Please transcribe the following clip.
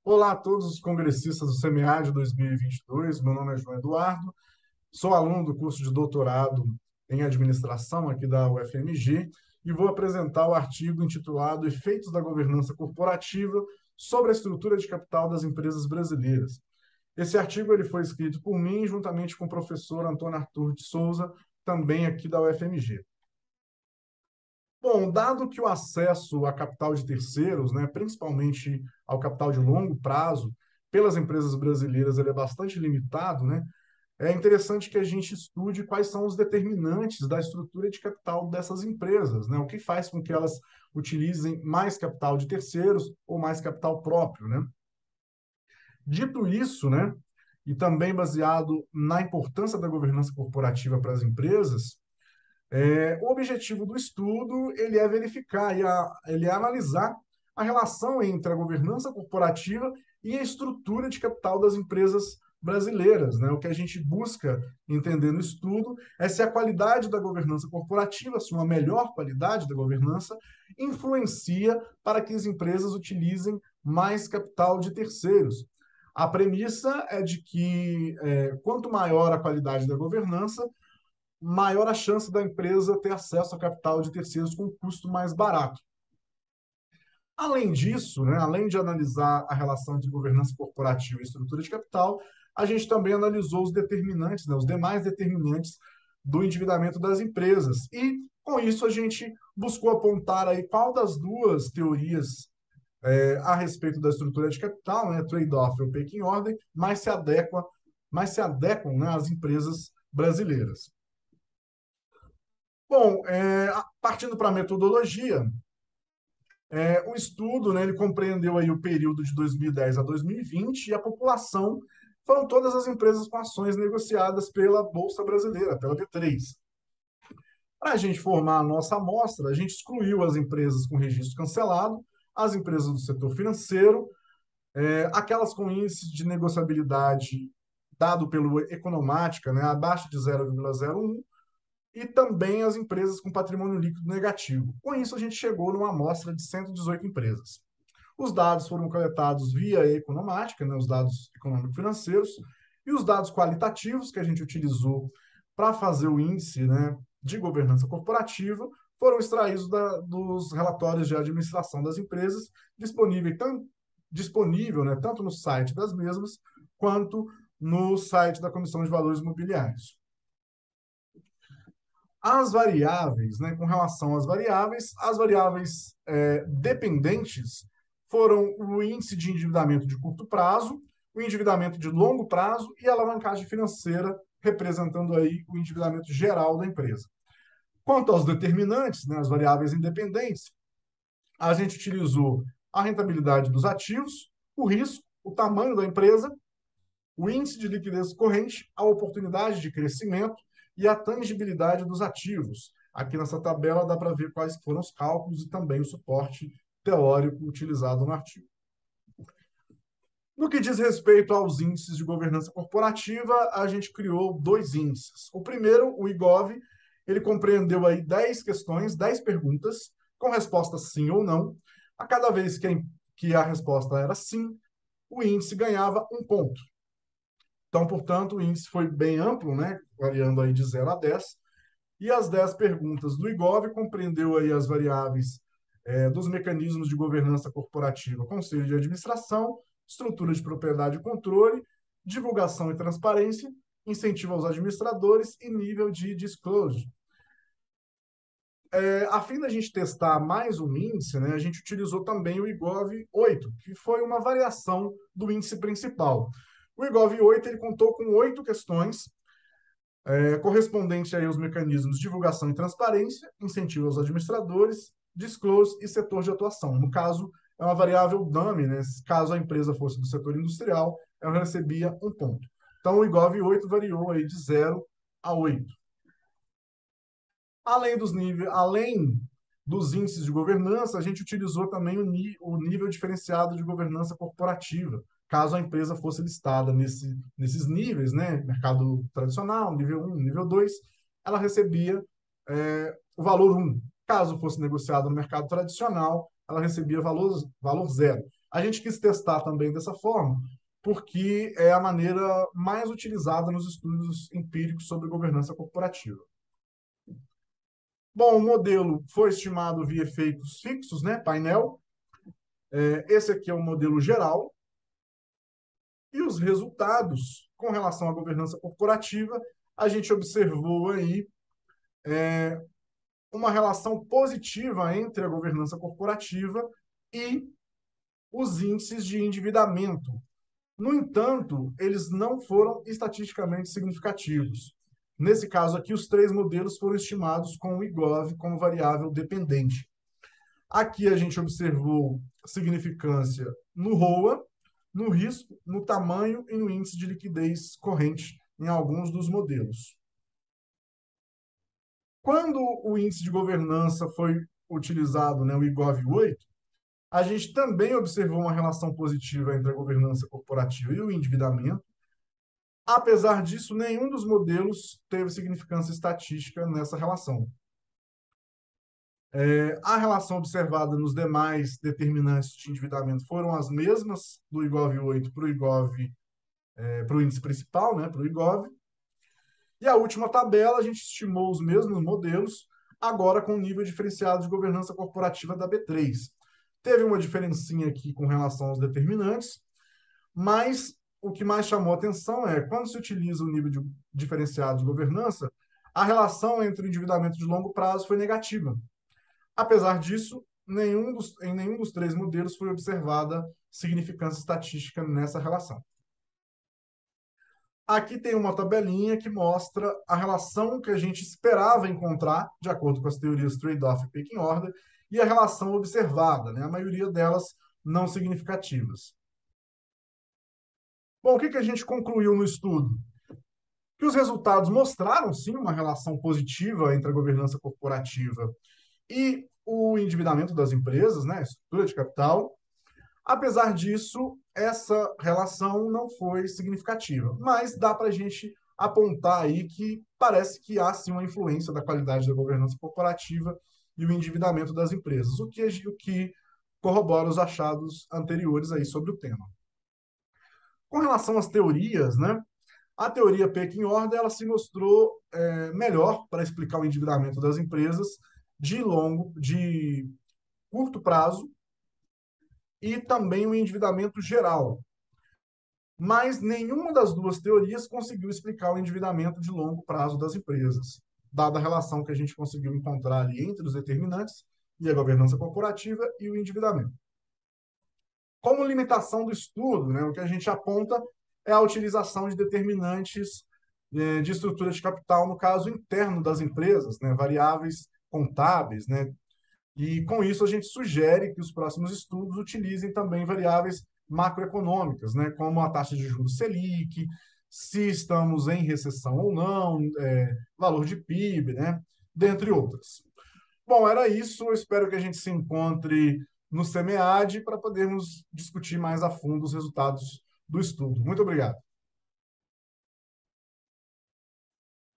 Olá a todos os congressistas do CMA de 2022. Meu nome é João Eduardo, sou aluno do curso de doutorado em administração aqui da UFMG e vou apresentar o artigo intitulado Efeitos da Governança Corporativa sobre a Estrutura de Capital das Empresas Brasileiras. Esse artigo ele foi escrito por mim, juntamente com o professor Antônio Arthur de Souza, também aqui da UFMG. Bom, dado que o acesso a capital de terceiros, né, principalmente ao capital de longo prazo, pelas empresas brasileiras, ele é bastante limitado, né? É interessante que a gente estude quais são os determinantes da estrutura de capital dessas empresas, né? O que faz com que elas utilizem mais capital de terceiros ou mais capital próprio, né? Dito isso, né, e também baseado na importância da governança corporativa para as empresas, o objetivo do estudo ele é verificar, ele é analisar a relação entre a governança corporativa e a estrutura de capital das empresas brasileiras, né? O que a gente busca entender no estudo é se a qualidade da governança corporativa, se uma melhor qualidade da governança, influencia para que as empresas utilizem mais capital de terceiros. A premissa é de que quanto maior a qualidade da governança, maior a chance da empresa ter acesso a capital de terceiros com um custo mais barato. Além disso, né, além de analisar a relação entre governança corporativa e estrutura de capital, a gente também analisou os determinantes, né, os demais determinantes do endividamento das empresas. E, com isso, a gente buscou apontar aí qual das duas teorias a respeito da estrutura de capital, né, trade-off ou pecking order, mais se adequam, né, às empresas brasileiras. Bom, partindo para a metodologia, o estudo, né, ele compreendeu aí o período de 2010 a 2020 e a população foram todas as empresas com ações negociadas pela Bolsa Brasileira, pela B3. Para a gente formar a nossa amostra, a gente excluiu as empresas com registro cancelado, as empresas do setor financeiro, aquelas com índice de negociabilidade dado pelo Economática, né, abaixo de 0,01, e também as empresas com patrimônio líquido negativo. Com isso, a gente chegou numa amostra de 118 empresas. Os dados foram coletados via economática, né, os dados econômico-financeiros, e os dados qualitativos que a gente utilizou para fazer o índice, né, de governança corporativa foram extraídos dos relatórios de administração das empresas, disponível, né, tanto no site das mesmas quanto no site da Comissão de Valores Imobiliários. As variáveis, né, com relação às variáveis dependentes foram o índice de endividamento de curto prazo, o endividamento de longo prazo e a alavancagem financeira, representando aí o endividamento geral da empresa. Quanto aos determinantes, né, as variáveis independentes, a gente utilizou a rentabilidade dos ativos, o risco, o tamanho da empresa, o índice de liquidez corrente, a oportunidade de crescimento e a tangibilidade dos ativos. Aqui nessa tabela dá para ver quais foram os cálculos e também o suporte teórico utilizado no artigo. No que diz respeito aos índices de governança corporativa, a gente criou dois índices. O primeiro, o IGOV, ele compreendeu aí 10 questões, 10 perguntas, com resposta sim ou não. A cada vez que a resposta era sim, o índice ganhava um ponto. Então, portanto, o índice foi bem amplo, né? Variando aí de 0 a 10. E as 10 perguntas do IGOV compreendeu aí as variáveis dos mecanismos de governança corporativa, conselho de administração, estrutura de propriedade e controle, divulgação e transparência, incentivo aos administradores e nível de disclosure. A fim da gente testar mais um índice, né, a gente utilizou também o IGOV 8, que foi uma variação do índice principal. O IGOV 8 ele contou com 8 questões, correspondente aí aos mecanismos de divulgação e transparência, incentivo aos administradores, disclose e setor de atuação. No caso, é uma variável dummy, né? Caso a empresa fosse do setor industrial, ela recebia um ponto. Então, o IGOV 8 variou aí de 0 a 8. Além dos índices de governança, a gente utilizou também o nível diferenciado de governança corporativa, caso a empresa fosse listada nesses níveis, né? Mercado tradicional, nível 1, nível 2, ela recebia o valor 1. Caso fosse negociado no mercado tradicional, ela recebia valor 0. A gente quis testar também dessa forma, porque é a maneira mais utilizada nos estudos empíricos sobre governança corporativa. Bom, o modelo foi estimado via efeitos fixos, né, painel. Esse aqui é o modelo geral. E os resultados com relação à governança corporativa, a gente observou aí uma relação positiva entre a governança corporativa e os índices de endividamento. No entanto, eles não foram estatisticamente significativos. Nesse caso aqui, os três modelos foram estimados com o IGOV como variável dependente. Aqui a gente observou significância no ROA, no risco, no tamanho e no índice de liquidez corrente em alguns dos modelos. Quando o índice de governança foi utilizado, né, o IGOV-8, a gente também observou uma relação positiva entre a governança corporativa e o endividamento. Apesar disso, nenhum dos modelos teve significância estatística nessa relação. A relação observada nos demais determinantes de endividamento foram as mesmas do IGOV-8 para o IGOV, para o índice principal, né, para o IGOV. E a última tabela, a gente estimou os mesmos modelos, agora com nível diferenciado de governança corporativa da B3. Teve uma diferencinha aqui com relação aos determinantes, mas o que mais chamou a atenção é, quando se utiliza o nível diferenciado de governança, a relação entre o endividamento de longo prazo foi negativa. Apesar disso, em nenhum dos três modelos foi observada significância estatística nessa relação. Aqui tem uma tabelinha que mostra a relação que a gente esperava encontrar, de acordo com as teorias trade-off e pecking order, e a relação observada, né? A maioria delas não significativas. Bom, o que a gente concluiu no estudo? Que os resultados mostraram, sim, uma relação positiva entre a governança corporativa e o endividamento das empresas, né? A estrutura de capital. Apesar disso, essa relação não foi significativa, mas dá para a gente apontar aí que parece que há sim uma influência da qualidade da governança corporativa e o endividamento das empresas, o que corrobora os achados anteriores aí sobre o tema. Com relação às teorias, né? A teoria Pecking Order ela se mostrou melhor para explicar o endividamento das empresas de curto prazo e também o endividamento geral. Mas nenhuma das duas teorias conseguiu explicar o endividamento de longo prazo das empresas, dada a relação que a gente conseguiu encontrar ali entre os determinantes e a governança corporativa e o endividamento. Como limitação do estudo, né, o que a gente aponta é a utilização de determinantes de estrutura de capital, no caso interno das empresas, né, variáveis contábeis, né, e com isso a gente sugere que os próximos estudos utilizem também variáveis macroeconômicas, né, como a taxa de juros Selic, se estamos em recessão ou não, valor de PIB, né, dentre outras. Bom, era isso. Eu espero que a gente se encontre no SEMEAD para podermos discutir mais a fundo os resultados do estudo. Muito obrigado.